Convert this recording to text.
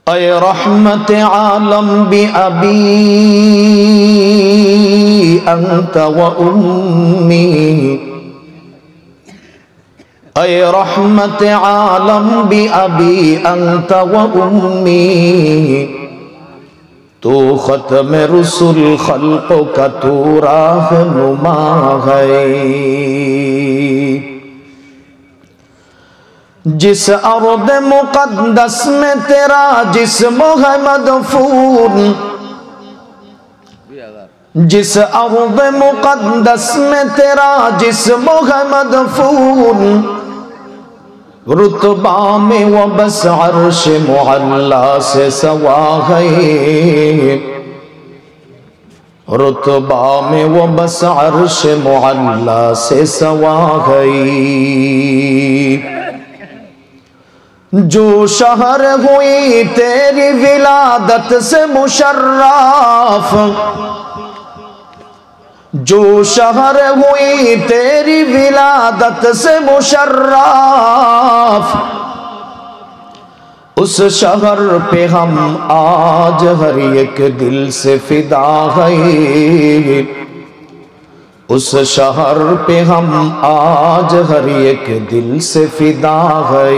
اے رحمت عالم بأبی انت و امی، اے رحمت عالم بأبی انت و امی، تو ختم رسل خلق کا تو راہنما ہے۔ جس ارض مقدس میں تیرا جسم ہے مدفون، جس ارض مقدس میں تیرا جسم ہے مدفون، رتبہ میں وہ بس عرش معلا سے سوا ہے، رتبہ میں وہ بس عرش معلا سے سوا ہے۔ جو شہر ہوئی تیری ولادت سے مشرف، جو شہر ہوئی تیری ولادت سے مشرف، اس شہر پہ ہم آج ہر ایک دل سے فدا ہے، اس شہر پہ ہم آج ہر ایک دل سے فدا ہے۔